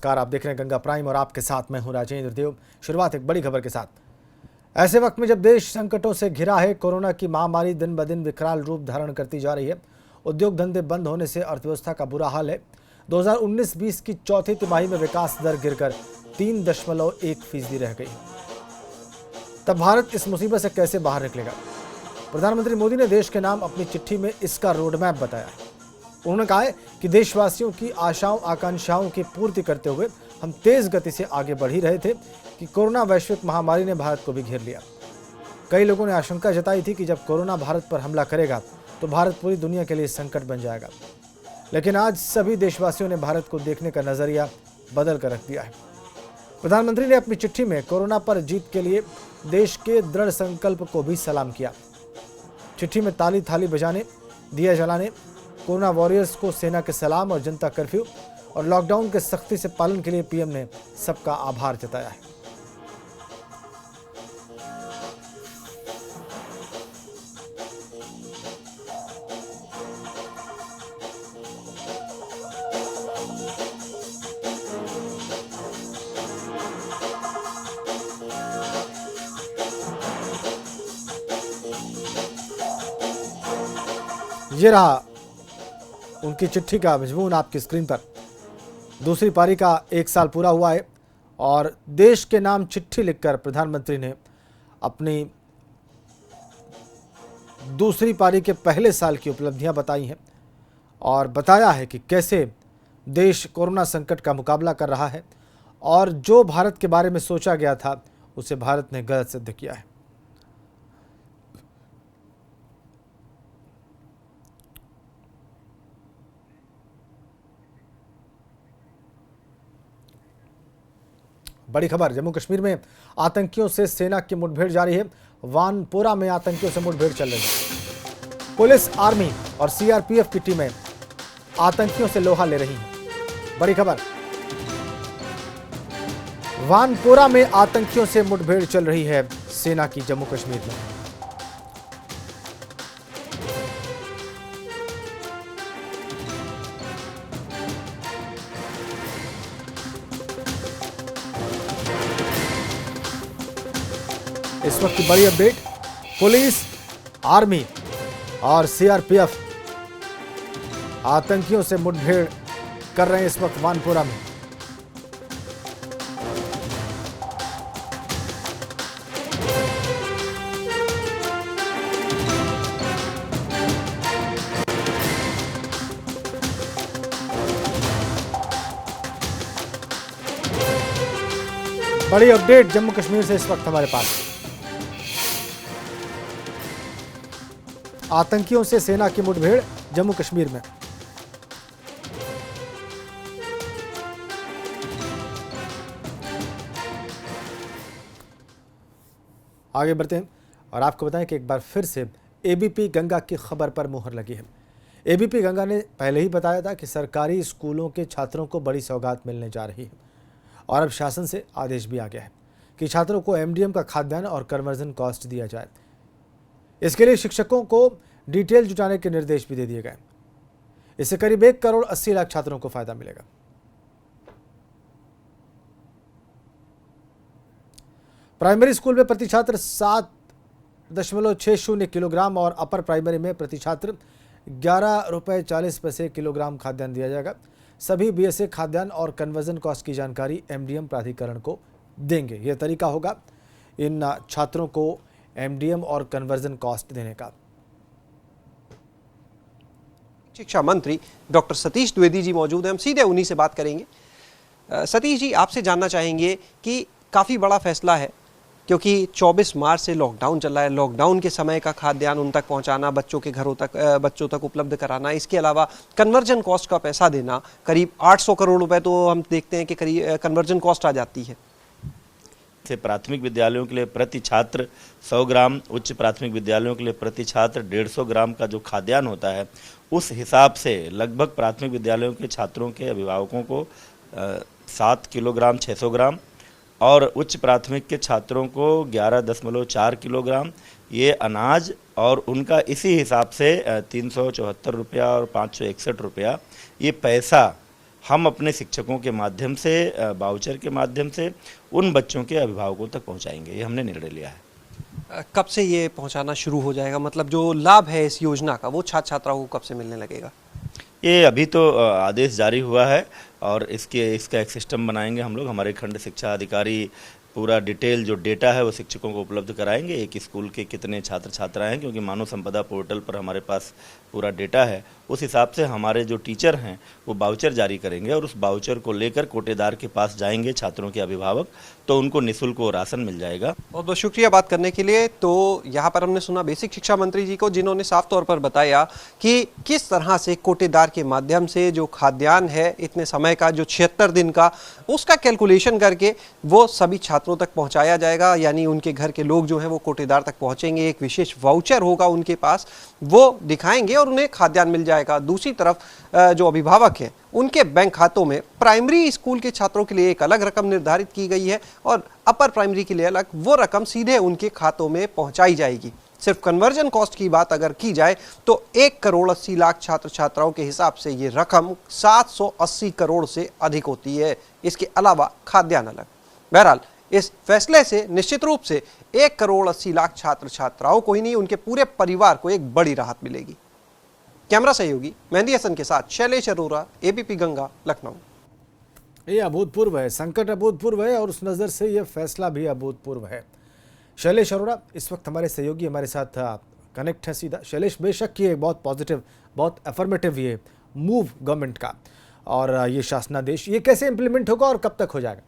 नमस्कार, आप देख रहे हैं गंगा प्राइम और आपके साथ मैं हूं राजेंद्र देव। शुरुआत एक बड़ी खबर के साथ। ऐसे वक्त में जब देश संकटों से घिरा है, कोरोना की महामारी दिन ब दिन विकराल रूप धारण करती जा रही है। उद्योग धंधे बंद होने से अर्थव्यवस्था का बुरा हाल है। 2019-20 की चौथी तिमाही में विकास दर गिरकर 3.1% रह गई। तब भारत इस मुसीबत से कैसे बाहर निकलेगा? प्रधानमंत्री मोदी ने देश के नाम अपनी चिट्ठी में इसका रोडमैप बताया है। उन्होंने कहा है कि देशवासियों की आशाओं आकांक्षाओं की पूर्ति करते हुए हम तेज गति से आगे बढ़ ही रहे थे कि कोरोना वैश्विक महामारी ने भारत को भी घेर लिया। कई लोगों ने आशंका जताई थी कि जब कोरोना भारत पर हमला करेगा तो भारत पूरी दुनिया के लिए संकट बन जाएगा, लेकिन आज सभी देशवासियों ने भारत को देखने का नजरिया बदल कर रख दिया है। प्रधानमंत्री ने अपनी चिट्ठी में कोरोना पर जीत के लिए देश के दृढ़ संकल्प को भी सलाम किया। चिट्ठी में ताली थाली बजाने, दिया जलाने, कोरोना वॉरियर्स को सेना के सलाम और जनता कर्फ्यू और लॉकडाउन के सख्ती से पालन के लिए पीएम ने सबका आभार जताया है। ये रहा उनकी चिट्ठी का मजमून आपकी स्क्रीन पर। दूसरी पारी का 1 साल पूरा हुआ है और देश के नाम चिट्ठी लिखकर प्रधानमंत्री ने अपनी दूसरी पारी के पहले साल की उपलब्धियां बताई हैं और बताया है कि कैसे देश कोरोना संकट का मुकाबला कर रहा है और जो भारत के बारे में सोचा गया था उसे भारत ने गलत सिद्ध किया है। बड़ी खबर, जम्मू कश्मीर में आतंकियों से सेना की मुठभेड़ जारी है। वानपोरा में आतंकियों से मुठभेड़ चल रही है। पुलिस, आर्मी और सीआरपीएफ की टीमें आतंकियों से लोहा ले रही हैं। बड़ी खबर, वानपोरा में आतंकियों से मुठभेड़ चल रही है सेना की जम्मू कश्मीर में। इस वक्त की बड़ी अपडेट, पुलिस, आर्मी और सीआरपीएफ आतंकियों से मुठभेड़ कर रहे हैं इस वक्त वानपोरा में। बड़ी अपडेट जम्मू कश्मीर से इस वक्त हमारे पास। आतंकियों से सेना की मुठभेड़ जम्मू कश्मीर में। आगे बढ़ते हैं और आपको बताएं कि एक बार फिर से एबीपी गंगा की खबर पर मुहर लगी है। एबीपी गंगा ने पहले ही बताया था कि सरकारी स्कूलों के छात्रों को बड़ी सौगात मिलने जा रही है और अब शासन से आदेश भी आ गया है कि छात्रों को एमडीएम का खाद्यान्न और कन्वर्जन कॉस्ट दिया जाए। इसके लिए शिक्षकों को डिटेल जुटाने के निर्देश भी दे दिए गए। इससे करीब 1 करोड़ 80 लाख छात्रों को फायदा मिलेगा। प्राइमरी स्कूल में प्रति छात्र 7.60 किलोग्राम और अपर प्राइमरी में प्रति छात्र 11 रुपये 40 पैसे किलोग्राम खाद्यान्न दिया जाएगा। सभी बीएसए खाद्यान्न और कन्वर्जन कॉस्ट की जानकारी एमडीएम प्राधिकरण को देंगे। यह तरीका होगा इन छात्रों को एमडीएम और कन्वर्जन कॉस्ट देने का। शिक्षा मंत्री डॉक्टर सतीश द्विवेदी जी मौजूद हैं, हम सीधे उन्हीं से बात करेंगे। सतीश जी, आपसे जानना चाहेंगे कि काफ़ी बड़ा फैसला है क्योंकि 24 मार्च से लॉकडाउन चल रहा है। लॉकडाउन के समय का खाद्यान्न उन तक पहुंचाना, बच्चों के घरों तक, बच्चों तक उपलब्ध कराना, इसके अलावा कन्वर्जन कॉस्ट का पैसा देना, करीब 800 करोड़ रुपए तो हम देखते हैं कि करीब कन्वर्जन कॉस्ट आ जाती है। से प्राथमिक विद्यालयों के लिए प्रति छात्र 100 ग्राम, उच्च प्राथमिक विद्यालयों के लिए प्रति छात्र 150 ग्राम का जो खाद्यान्न होता है, उस हिसाब से लगभग प्राथमिक विद्यालयों के छात्रों के अभिभावकों को 7 किलोग्राम 600 ग्राम और उच्च प्राथमिक के छात्रों को 11.4 किलोग्राम ये अनाज और उनका इसी हिसाब से 374 रुपया और 561 रुपया ये पैसा हम अपने शिक्षकों के माध्यम से, वाउचर के माध्यम से उन बच्चों के अभिभावकों तक पहुंचाएंगे। ये हमने निर्णय लिया है। कब से ये पहुंचाना शुरू हो जाएगा, मतलब जो लाभ है इस योजना का वो छात्र छात्राओं को कब से मिलने लगेगा? ये अभी तो आदेश जारी हुआ है और इसका एक सिस्टम बनाएंगे हम लोग। हमारे खंड शिक्षा अधिकारी पूरा डिटेल जो डेटा है वो शिक्षकों को उपलब्ध कराएंगे, एक स्कूल के कितने छात्र छात्राएं हैं, क्योंकि मानव संपदा पोर्टल पर हमारे पास पूरा डेटा है। उस हिसाब से हमारे जो टीचर हैं वो वाउचर जारी करेंगे और उस वाउचर को लेकर कोटेदार के पास जाएंगे छात्रों के अभिभावक, तो उनको निःशुल्क वो राशन मिल जाएगा। बहुत बहुत शुक्रिया बात करने के लिए। तो यहाँ पर हमने सुना बेसिक शिक्षा मंत्री जी को, जिन्होंने साफ तौर पर बताया कि किस तरह से कोटेदार के माध्यम से जो खाद्यान्न है इतने समय का, जो 76 दिन का, उसका कैलकुलेशन करके वो सभी छात्रों तक पहुंचाया जाएगा। यानी उनके घर के लोग जो हैं वो कोटेदार तक पहुंचेंगे, एक विशेष वाउचर होगा उनके पास, वो दिखाएंगे और उन्हें खाद्यान्न मिल जाएगा। दूसरी तरफ जो अभिभावक हैं उनके बैंक खातों में प्राइमरी स्कूल के छात्रों के लिए एक अलग रकम निर्धारित की गई है और अपर प्राइमरी के लिए अलग, वो रकम सीधे उनके खातों में पहुंचाई जाएगी। सिर्फ कन्वर्जन कॉस्ट की बात अगर की जाए तो 1,80,00,000 छात्र छात्राओं के हिसाब से ये रकम 780 करोड़ से अधिक होती है। इसके अलावा खाद्यान्न अलग। बहरहाल इस फैसले से निश्चित रूप से 1,80,00,000 छात्र छात्राओं को ही नहीं, उनके पूरे परिवार को एक बड़ी राहत मिलेगी। कैमरा सहयोगी मेहंदी हसन के साथ शैलेश अरोरा, एबीपी गंगा, लखनऊ। ये अभूतपूर्व है, संकट अभूतपूर्व है और उस नज़र से यह फैसला भी अभूतपूर्व है। शैलेश अरोरा इस वक्त हमारे सहयोगी हमारे साथ कनेक्ट है सीधा। शैलेश, बेशक ये बहुत पॉजिटिव, बहुत अफर्मेटिव ये मूव गवर्नमेंट का और ये शासनादेश, ये कैसे इंप्लीमेंट होगा और कब तक हो जाएगा?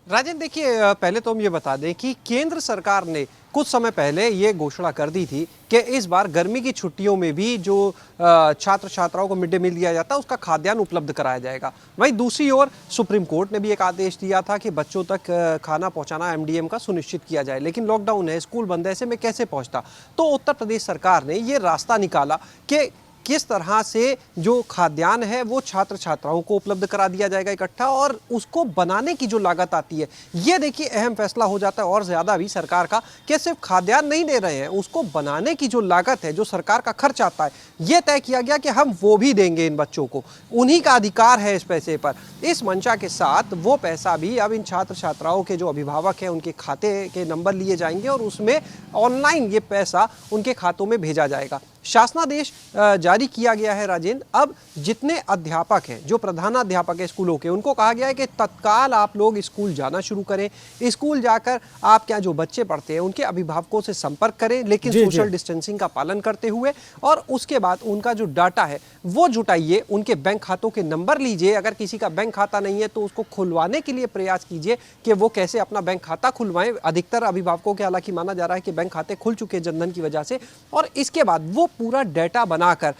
राजन, देखिए, पहले तो हम ये बता दें कि केंद्र सरकार ने कुछ समय पहले ये घोषणा कर दी थी कि इस बार गर्मी की छुट्टियों में भी जो छात्र छात्राओं को मिड डे मील दिया जाता है उसका खाद्यान्न उपलब्ध कराया जाएगा। वहीं दूसरी ओर सुप्रीम कोर्ट ने भी एक आदेश दिया था कि बच्चों तक खाना पहुंचाना एमडीएम का सुनिश्चित किया जाए, लेकिन लॉकडाउन है, स्कूल बंद है, ऐसे में कैसे पहुंचता। तो उत्तर प्रदेश सरकार ने ये रास्ता निकाला कि किस तरह से जो खाद्यान्न है वो छात्र छात्राओं को उपलब्ध करा दिया जाएगा इकट्ठा, और उसको बनाने की जो लागत आती है, ये देखिए अहम फैसला हो जाता है और ज़्यादा भी सरकार का, कि सिर्फ खाद्यान्न नहीं दे रहे हैं, उसको बनाने की जो लागत है, जो सरकार का खर्च आता है, ये तय किया गया कि हम वो भी देंगे इन बच्चों को, उन्हीं का अधिकार है इस पैसे पर। इस मंशा के साथ वो पैसा भी अब इन छात्र छात्राओं के जो अभिभावक हैं उनके खाते के नंबर लिए जाएंगे और उसमें ऑनलाइन ये पैसा उनके खातों में भेजा जाएगा। शासनादेश जारी किया गया है राजेंद्र। अब जितने अध्यापक हैं, जो प्रधानाध्यापक है स्कूलों के, उनको कहा गया है कि तत्काल आप लोग स्कूल जाना शुरू करें। स्कूल जाकर आप क्या जो बच्चे पढ़ते हैं उनके अभिभावकों से संपर्क करें, लेकिन सोशल डिस्टेंसिंग का पालन करते हुए, और उसके बाद उनका जो डाटा है वो जुटाइए, उनके बैंक खातों के नंबर लीजिए। अगर किसी का बैंक खाता नहीं है तो उसको खुलवाने के लिए प्रयास कीजिए कि वो कैसे अपना बैंक खाता खुलवाएं। अधिकतर अभिभावकों के हालांकि माना जा रहा है कि बैंक खाते खुल चुके हैं जनधन की वजह से, और इसके बाद वो पूरा डेटा बनाकर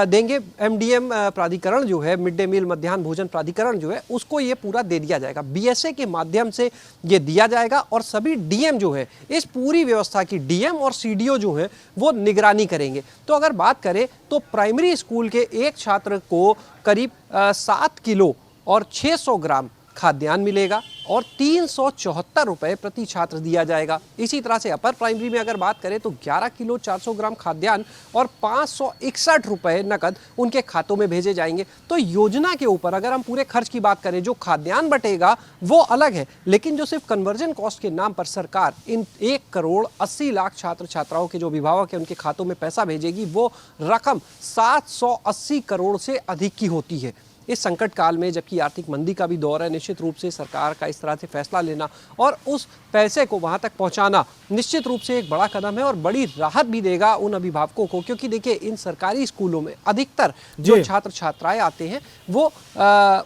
देंगे। एमडीएम प्राधिकरण जो है, मिड डे मील मध्याह्न भोजन प्राधिकरण जो है, उसको ये पूरा दे दिया जाएगा। बीएसए के माध्यम से ये दिया जाएगा और सभी डीएम जो है, इस पूरी व्यवस्था की डीएम और सीडीओ जो है वो निगरानी करेंगे। तो अगर बात करें तो प्राइमरी स्कूल के एक छात्र को करीब 7 किलो और 600 ग्राम खाद्यान्न मिलेगा और 374 रुपये प्रति छात्र दिया जाएगा। इसी तरह से अपर प्राइमरी में अगर बात करें तो 11 किलो 400 ग्राम खाद्यान्न और 561 रुपये नकद उनके खातों में भेजे जाएंगे। तो योजना के ऊपर अगर हम पूरे खर्च की बात करें, जो खाद्यान्न बटेगा वो अलग है, लेकिन जो सिर्फ कन्वर्जन कॉस्ट के नाम पर सरकार इन 1,80,00,000 छात्र छात्राओं के जो अभिभावक है उनके खातों में पैसा भेजेगी, वो रकम 780 करोड़ से अधिक की होती है। इस संकट काल में, जबकि आर्थिक मंदी का भी दौर है, निश्चित रूप से सरकार का इस तरह से फैसला लेना और उस पैसे को वहां तक पहुंचाना निश्चित रूप से एक बड़ा कदम है और बड़ी राहत भी देगा उन अभिभावकों को, क्योंकि देखिए इन सरकारी स्कूलों में अधिकतर जो छात्र छात्राएं आते हैं वो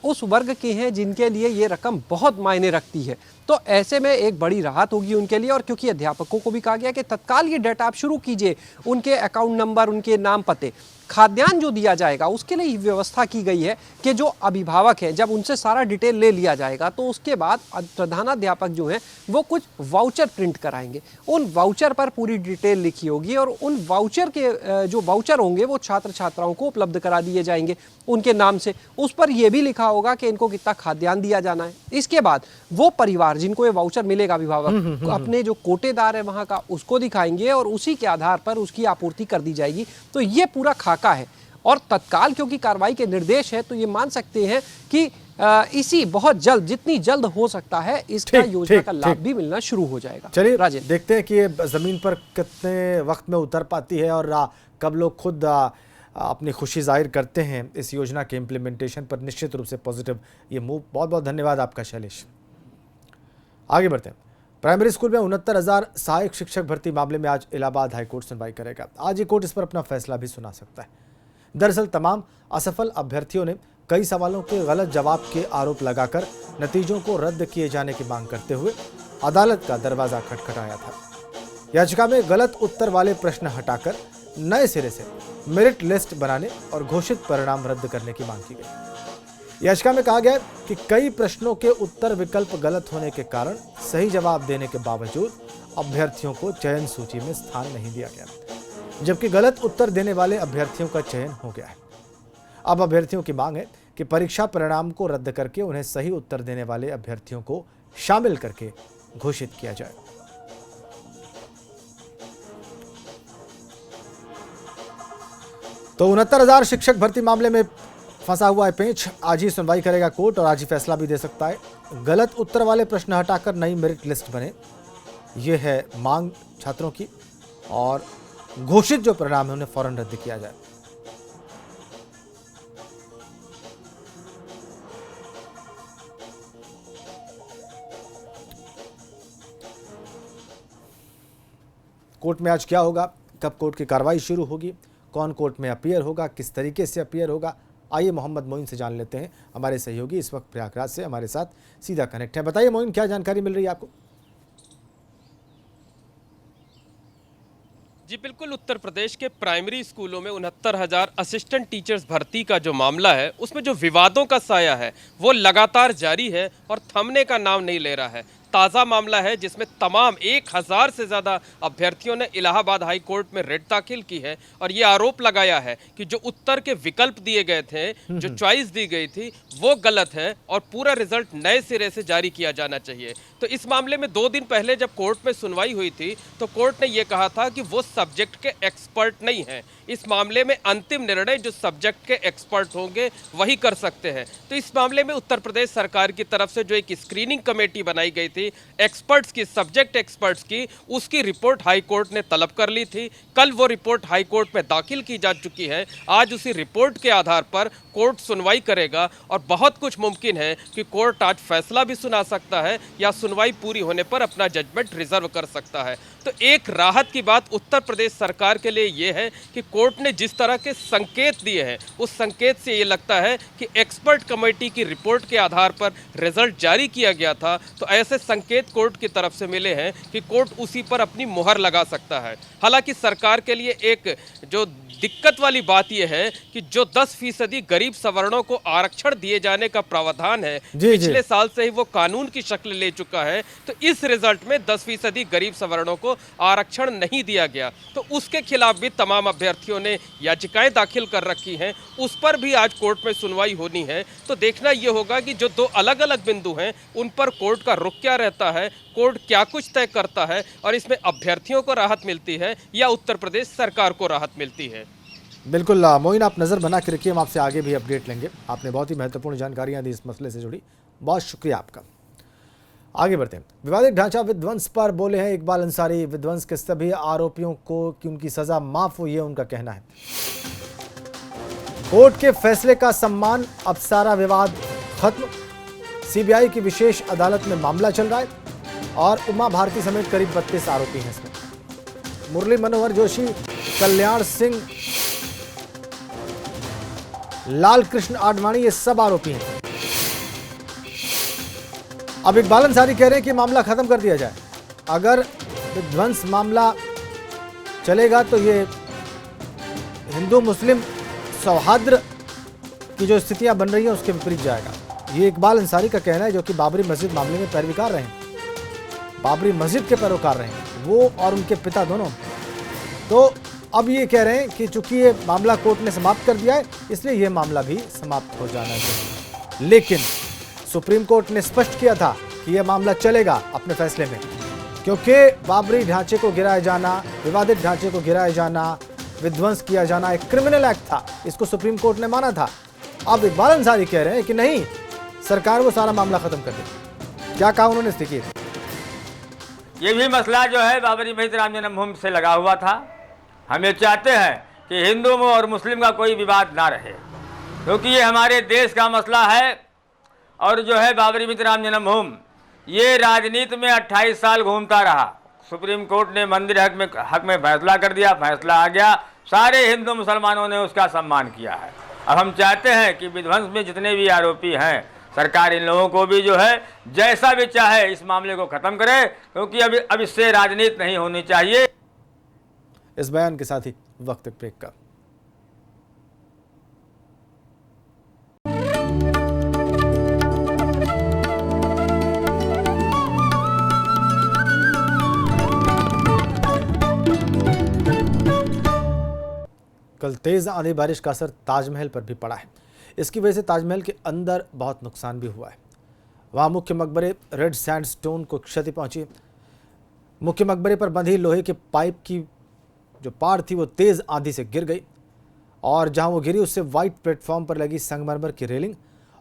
उस वर्ग के हैं जिनके लिए ये रकम बहुत मायने रखती है। तो ऐसे में एक बड़ी राहत होगी उनके लिए, और क्योंकि अध्यापकों को भी कहा गया कि तत्काल ये डाटा आप शुरू कीजिए, उनके अकाउंट नंबर, उनके नाम पते, खाद्यान्न जो दिया जाएगा उसके लिए व्यवस्था की गई है कि जो अभिभावक हैं जब उनसे सारा डिटेल ले लिया जाएगा तो उसके बाद प्रधानाध्यापक जो हैं वो कुछ वाउचर प्रिंट कराएंगे। उन वाउचर पर पूरी डिटेल लिखी होगी और उन वाउचर के जो वाउचर होंगे वो छात्र छात्राओं को उपलब्ध करा दिए जाएंगे उनके नाम से। उस पर यह भी लिखा होगा कि इनको कितना खाद्यान्न दिया जाना है। इसके बाद वो परिवार जिनको ये वाउचर मिलेगा, अभिभावक अपने जो कोटेदार है वहाँ का, उसको दिखाएंगे और उसी के आधार पर उसकी आपूर्ति कर दी जाएगी। तो ये पूरा इलाका है और तत्काल क्योंकि कार्रवाई के निर्देश है, तो ये मान सकते हैं कि इसी बहुत जल्द, जितनी जल्द हो सकता है, इसका योजना का लाभ भी मिलना शुरू हो जाएगा। चलिए राजेंद्र, देखते हैं कि ये जमीन पर कितने वक्त में उतर पाती है और कब लोग खुद अपनी खुशी जाहिर करते हैं इस योजना के इम्प्लीमेंटेशन पर। निश्चित रूप से पॉजिटिव ये मूव। बहुत बहुत धन्यवाद आपका शैलेश। आगे बढ़ते हैं। प्राइमरी स्कूल में 69,000 सहायक शिक्षक भर्ती मामले में आज इलाहाबाद हाईकोर्ट सुनवाई करेगा। आज ये कोर्ट इस पर अपना फैसला भी सुना सकता है। दरअसल तमाम असफल अभ्यर्थियों ने कई सवालों के गलत जवाब के आरोप लगाकर नतीजों को रद्द किए जाने की मांग करते हुए अदालत का दरवाजा खटखटाया था। याचिका में गलत उत्तर वाले प्रश्न हटाकर नए सिरे से मेरिट लिस्ट बनाने और घोषित परिणाम रद्द करने की मांग की गई। याचिका में कहा गया है कि कई प्रश्नों के उत्तर विकल्प गलत होने के कारण सही जवाब देने के बावजूद अभ्यर्थियों को चयन सूची में स्थान नहीं दिया गया, जबकि गलत उत्तर देने वाले अभ्यर्थियों का चयन हो गया है। अब अभ्यर्थियों की मांग है कि परीक्षा परिणाम को रद्द करके उन्हें सही उत्तर देने वाले अभ्यर्थियों को शामिल करके घोषित किया जाए। तो 69,000 शिक्षक भर्ती मामले में फंसा हुआ है पेंच। आज ही सुनवाई करेगा कोर्ट और आज ही फैसला भी दे सकता है। गलत उत्तर वाले प्रश्न हटाकर नई मेरिट लिस्ट बने, यह है मांग छात्रों की, और घोषित जो परिणाम है उन्हें फौरन रद्द किया जाए। कोर्ट में आज क्या होगा, कब कोर्ट की कार्रवाई शुरू होगी, कौन कोर्ट में अपीयर होगा, किस तरीके से अपीयर होगा, आइए मोहम्मद मोइन से जान लेते हैं। हमारे सहयोगी इस वक्त प्रयागराज से हमारे साथ सीधा कनेक्ट है। बताइए मोइन, क्या जानकारी मिल रही है आपको? जी बिल्कुल, उत्तर प्रदेश के प्राइमरी स्कूलों में 69,000 असिस्टेंट टीचर्स भर्ती का जो मामला है, उसमें जो विवादों का साया है वो लगातार जारी है और थमने का नाम नहीं ले रहा है। ताज़ा मामला है जिसमें तमाम 1,000 से ज़्यादा अभ्यर्थियों ने इलाहाबाद हाई कोर्ट में रिट दाखिल की है और ये आरोप लगाया है कि जो उत्तर के विकल्प दिए गए थे, जो चॉइस दी गई थी, वो गलत है और पूरा रिजल्ट नए सिरे से जारी किया जाना चाहिए। तो इस मामले में 2 दिन पहले जब कोर्ट में सुनवाई हुई थी तो कोर्ट ने ये कहा था कि वो सब्जेक्ट के एक्सपर्ट नहीं हैं। इस मामले में अंतिम निर्णय जो सब्जेक्ट के एक्सपर्ट होंगे वही कर सकते हैं। तो इस मामले में उत्तर प्रदेश सरकार की तरफ से जो एक स्क्रीनिंग कमेटी बनाई गई थी एक्सपर्ट्स की, सब्जेक्ट एक्सपर्ट्स की, उसकी रिपोर्ट हाई कोर्ट ने तलब कर ली थी। कल वो रिपोर्ट हाई कोर्ट में दाखिल की जा चुकी है। आज उसी रिपोर्ट के आधार पर कोर्ट सुनवाई करेगा और बहुत कुछ मुमकिन है कि कोर्ट आज फैसला भी सुना सकता है या सुनवाई पूरी होने पर अपना जजमेंट रिजर्व कर सकता है। तो एक राहत की बात उत्तर प्रदेश सरकार के लिए ये है कि कोर्ट ने जिस तरह के संकेत दिए हैं, उस संकेत से ये लगता है कि एक्सपर्ट कमेटी की रिपोर्ट के आधार पर रिजल्ट जारी किया गया था। तो ऐसे संकेत कोर्ट की तरफ से मिले हैं कि कोर्ट उसी पर अपनी मुहर लगा सकता है। हालांकि सरकार के लिए एक जो दिक्कत वाली बात यह है कि जो 10% गरीब सवर्णों को आरक्षण दिए जाने का प्रावधान है, पिछले साल से ही वो कानून की शक्ल ले चुका है। तो इस रिजल्ट में 10% गरीब सवर्णों को आरक्षण नहीं दिया गया, तो उसके खिलाफ भी तमाम अभ्यर्थियों ने याचिकाएं दाखिल कर रखी हैं। उस पर भी आज कोर्ट में सुनवाई होनी है। तो देखना यह होगा कि जो 2 अलग अलग बिंदु हैं उन पर कोर्ट का रुख क्या रहता है, कोर्ट क्या कुछ तय करता है और इसमें अभ्यर्थियों को राहत मिलती है या उत्तर प्रदेश सरकार को राहत मिलती है। बिल्कुल मोइन, आप नज़र बना के रखिए, हम आपसे आगे भी अपडेट लेंगे। आपने बहुत ही महत्वपूर्ण जानकारियां दी इस मसले से जुड़ी, बहुत शुक्रिया आपका। आगे बढ़ते हैं। विवादित ढांचा विध्वंस पर बोले हैं इकबाल अंसारी। विध्वंस के सभी आरोपियों को कि उनकी सजा माफ हुई है, उनका कहना है। कोर्ट के फैसले का सम्मान, अब सारा विवाद खत्म। सीबीआई की विशेष अदालत में मामला चल रहा है और उमा भारती समेत करीब 32 आरोपी हैं इसमें। मुरली मनोहर जोशी, कल्याण सिंह, लाल कृष्ण आडवाणी, ये सब आरोपी हैं। अब इकबाल अंसारी कह रहे हैं कि मामला खत्म कर दिया जाए। अगर विध्वंस मामला चलेगा तो ये हिंदू मुस्लिम सौहार्द की जो स्थितियां बन रही हैं उसके विपरीत जाएगा। ये इकबाल अंसारी का कहना है, जो कि बाबरी मस्जिद मामले में पैरवीकार रहे हैं, बाबरी मस्जिद के पैरोकार रहे हैं, वो और उनके पिता दोनों। तो अब ये कह रहे हैं कि चूंकि ये मामला कोर्ट ने समाप्त कर दिया है, इसलिए ये मामला भी समाप्त हो जाना चाहिए। लेकिन सुप्रीम कोर्ट ने स्पष्ट किया था कि यह मामला चलेगा अपने फैसले में, क्योंकि बाबरी ढांचे को गिराया जाना, विवादित ढांचे को गिराया जाना, विध्वंस किया जाना एक क्रिमिनल एक्ट था, इसको सुप्रीम कोर्ट ने माना था। अब इकबाल अंसारी कह रहे हैं कि नहीं, सरकार वो सारा मामला खत्म कर दे। क्या कहा उन्होंने, देखिए। ये भी मसला जो है बाबरी मस्जिद राम जन्मभूमि से लगा हुआ था। हम ये चाहते हैं कि हिंदू में और मुस्लिम का कोई विवाद ना रहे, क्योंकि ये हमारे देश का मसला है। और जो है बाबरी मस्जिद राम जन्मभूमि, ये राजनीति में 28 साल घूमता रहा। सुप्रीम कोर्ट ने मंदिर हक में फैसला कर दिया, फैसला आ गया, सारे हिंदू मुसलमानों ने उसका सम्मान किया है। अब हम चाहते हैं कि विध्वंस में जितने भी आरोपी हैं, सरकार इन लोगों को भी जो है जैसा भी चाहे इस मामले को खत्म करे, क्योंकि अब इससे राजनीति नहीं होनी चाहिए। इस बयान के साथ ही वक्त ब्रेक का। कल तेज आंधी बारिश का असर ताजमहल पर भी पड़ा है। इसकी वजह से ताजमहल के अंदर बहुत नुकसान भी हुआ है। वहां मुख्य मकबरे रेड सैंडस्टोन को क्षति पहुंची। मुख्य मकबरे पर बंधी लोहे के पाइप की जो पार थी वो तेज आंधी से गिर गई, और जहां वो गिरी उससे वाइट प्लेटफॉर्म पर लगी संगमरमर की रेलिंग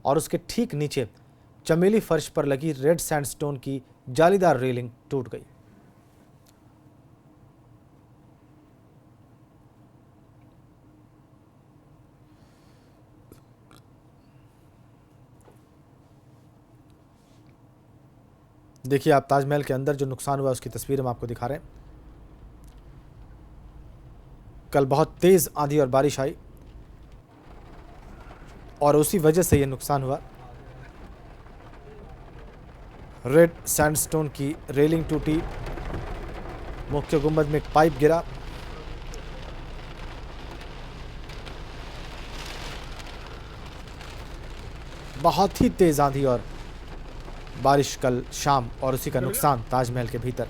और उसके ठीक नीचे चमेली फर्श पर लगी रेड सैंडस्टोन की जालीदार रेलिंग टूट गई। देखिए आप, ताजमहल के अंदर जो नुकसान हुआ उसकी तस्वीर हम आपको दिखा रहे हैं। कल बहुत तेज आंधी और बारिश आई और उसी वजह से यह नुकसान हुआ। रेड सैंडस्टोन की रेलिंग टूटी, मुख्य गुंबद में एक पाइप गिरा। बहुत ही तेज आंधी और बारिश कल शाम, और उसी का नुकसान ताजमहल के भीतर।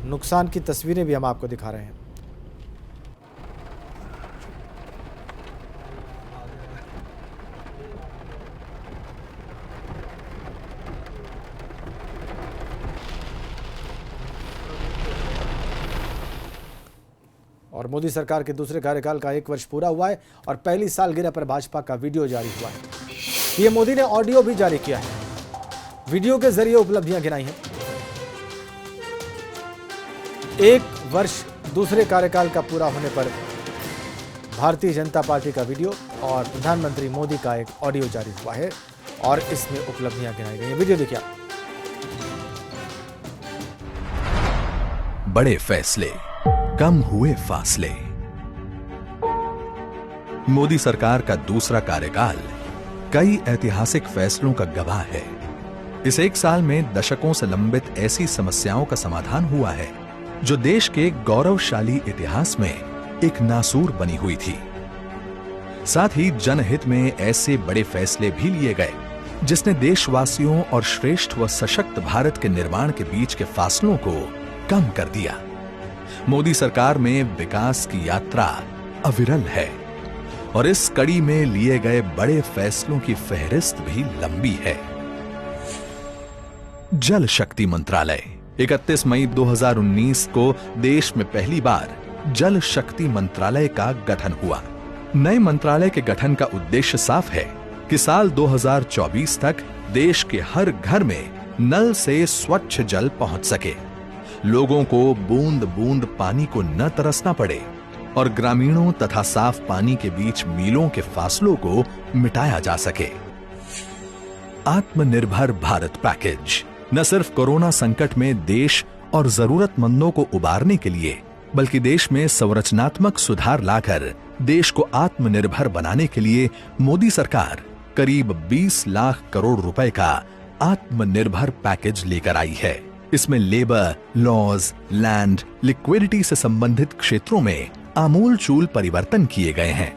नुकसान की तस्वीरें भी हम आपको दिखा रहे हैं। और मोदी सरकार के दूसरे कार्यकाल का 1 वर्ष पूरा हुआ है और पहली सालगिरह पर भाजपा का वीडियो जारी हुआ है। पीएम मोदी ने ऑडियो भी जारी किया है, वीडियो के जरिए उपलब्धियां गिनाई हैं। 1 वर्ष दूसरे कार्यकाल का पूरा होने पर भारतीय जनता पार्टी का वीडियो और प्रधानमंत्री मोदी का एक ऑडियो जारी हुआ है और इसमें उपलब्धियां गिनाई गई हैं। वीडियो देखिए आप। बड़े फैसले, कम हुए फासले। मोदी सरकार का दूसरा कार्यकाल कई ऐतिहासिक फैसलों का गवाह है। इस 1 साल में दशकों से लंबित ऐसी समस्याओं का समाधान हुआ है जो देश के गौरवशाली इतिहास में एक नासूर बनी हुई थी। साथ ही जनहित में ऐसे बड़े फैसले भी लिए गए जिसने देशवासियों और श्रेष्ठ व सशक्त भारत के निर्माण के बीच के फासलों को कम कर दिया। मोदी सरकार में विकास की यात्रा अविरल है और इस कड़ी में लिए गए बड़े फैसलों की फहरिस्त भी लंबी है। जल शक्ति मंत्रालय 31 मई 2019 को देश में पहली बार जल शक्ति मंत्रालय का गठन हुआ। नए मंत्रालय के गठन का उद्देश्य साफ है कि साल 2024 तक देश के हर घर में नल से स्वच्छ जल पहुंच सके, लोगों को बूंद बूंद पानी को न तरसना पड़े और ग्रामीणों तथा साफ पानी के बीच मीलों के फासलों को मिटाया जा सके। आत्मनिर्भर भारत पैकेज न सिर्फ कोरोना संकट में देश और जरूरतमंदों को उबारने के लिए, बल्कि देश में संरचनात्मक सुधार लाकर देश को आत्मनिर्भर बनाने के लिए मोदी सरकार करीब 20 लाख करोड़ रुपए का आत्मनिर्भर पैकेज लेकर आई है। इसमें लेबर, लॉज, लैंड, लिक्विडिटी से संबंधित क्षेत्रों में आमूलचूल परिवर्तन किए गए हैं।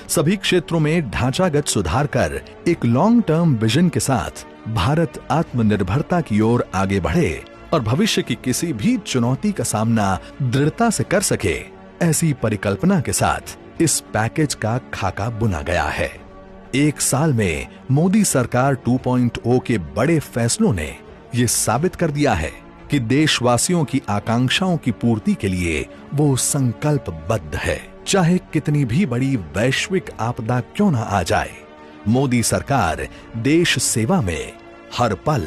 सभी क्षेत्रों में ढांचागत सुधार कर एक लॉन्ग टर्म विजन के साथ भारत आत्मनिर्भरता की ओर आगे बढ़े और भविष्य की किसी भी चुनौती का सामना दृढ़ता से कर सके, ऐसी परिकल्पना के साथ इस पैकेज का खाका बुना गया है। 1 साल में मोदी सरकार 2.0 के बड़े फैसलों ने ये साबित कर दिया है कि देशवासियों की आकांक्षाओं की पूर्ति के लिए वो संकल्पबद्ध है। चाहे कितनी भी बड़ी वैश्विक आपदा क्यों न आ जाए, मोदी सरकार देश सेवा में हर पल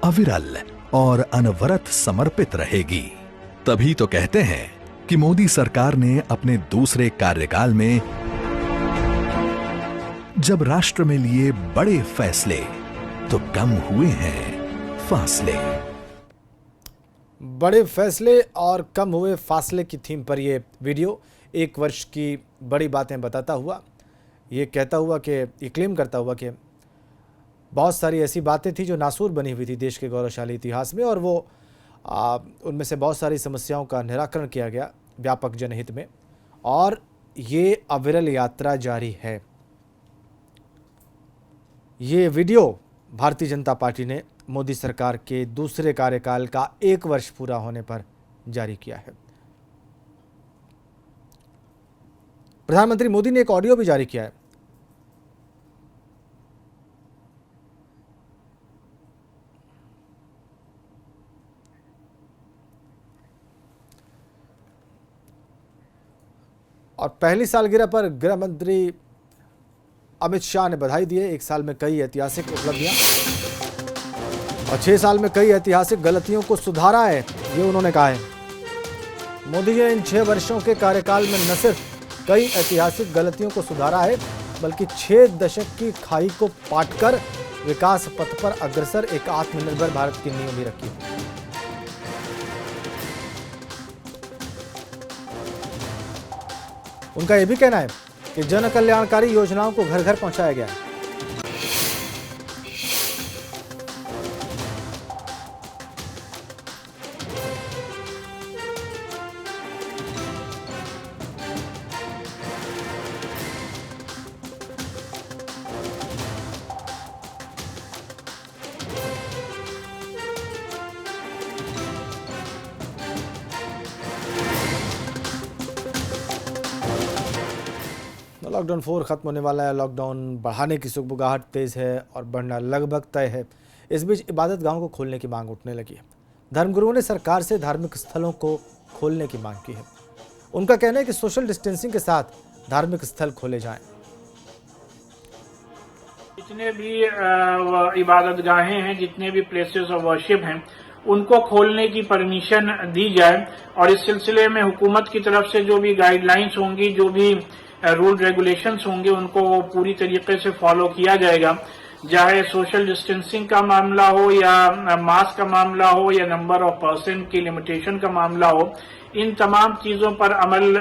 अविरल और अनवरत समर्पित रहेगी। तभी तो कहते हैं कि मोदी सरकार ने अपने दूसरे कार्यकाल में जब राष्ट्र में लिए बड़े फैसले तो कम हुए हैं फासले। बड़े फैसले और कम हुए फासले की थीम पर ये वीडियो 1 वर्ष की बड़ी बातें बताता हुआ, ये कहता हुआ कि ये क्लेम करता हुआ कि बहुत सारी ऐसी बातें थी जो नासूर बनी हुई थी देश के गौरवशाली इतिहास में, और वो उनमें से बहुत सारी समस्याओं का निराकरण किया गया व्यापक जनहित में, और ये अविरल यात्रा जारी है। ये वीडियो भारतीय जनता पार्टी ने मोदी सरकार के दूसरे कार्यकाल का 1 वर्ष पूरा होने पर जारी किया है। प्रधानमंत्री मोदी ने एक ऑडियो भी जारी किया है। और पहली सालगिरह पर गृह मंत्री अमित शाह ने बधाई दी है। 1 साल में कई ऐतिहासिक उपलब्धियां और 6 साल में कई ऐतिहासिक गलतियों को सुधारा है, ये उन्होंने कहा है। मोदी जी ने इन 6 वर्षों के कार्यकाल में न सिर्फ कई ऐतिहासिक गलतियों को सुधारा है, बल्कि 6 दशक की खाई को पाटकर विकास पथ पर अग्रसर एक आत्मनिर्भर भारत की नींव भी रखी है। उनका यह भी कहना है कि जन कल्याणकारी योजनाओं को घर घर पहुंचाया गया है। लॉकडाउन 4 खत्म होने वाला है। लॉकडाउन बढ़ाने की सुगबुगाहट तेज है और बढ़ना लगभग तय है। इस बीच इबादत गाहों को खोलने की मांग उठने लगी है। धर्मगुरुओं ने सरकार से धार्मिक स्थलों को खोलने की मांग की है। उनका कहना है कि सोशल डिस्टेंसिंग के साथ धार्मिक स्थल खोले जाएं। जितने भी इबादत गाहें हैं, जितने भी प्लेसेस ऑफ वर्शिप हैं, उनको खोलने की परमिशन दी जाए, और इस सिलसिले में हुकूमत की तरफ से जो भी गाइडलाइंस होंगी, जो भी रूल रेगुलेशंस होंगे, उनको पूरी तरीके से फॉलो किया जाएगा। चाहे सोशल डिस्टेंसिंग का मामला हो, या मास्क का मामला हो, या नंबर ऑफ पर्सन की लिमिटेशन का मामला हो, इन तमाम चीजों पर अमल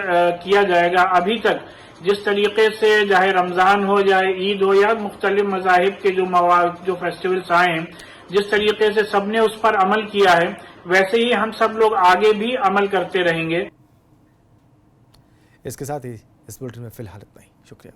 किया जाएगा। अभी तक जिस तरीके से चाहे रमजान हो, चाहे ईद हो, या मुख्तलिफ मज़ाहिब के जो फेस्टिवल्स आए हैं, जिस तरीके से सबने उस पर अमल किया है, वैसे ही हम सब लोग आगे भी अमल करते रहेंगे। इसके साथ ही इस बुलेटिन में फिलहाल इतना ही। शुक्रिया।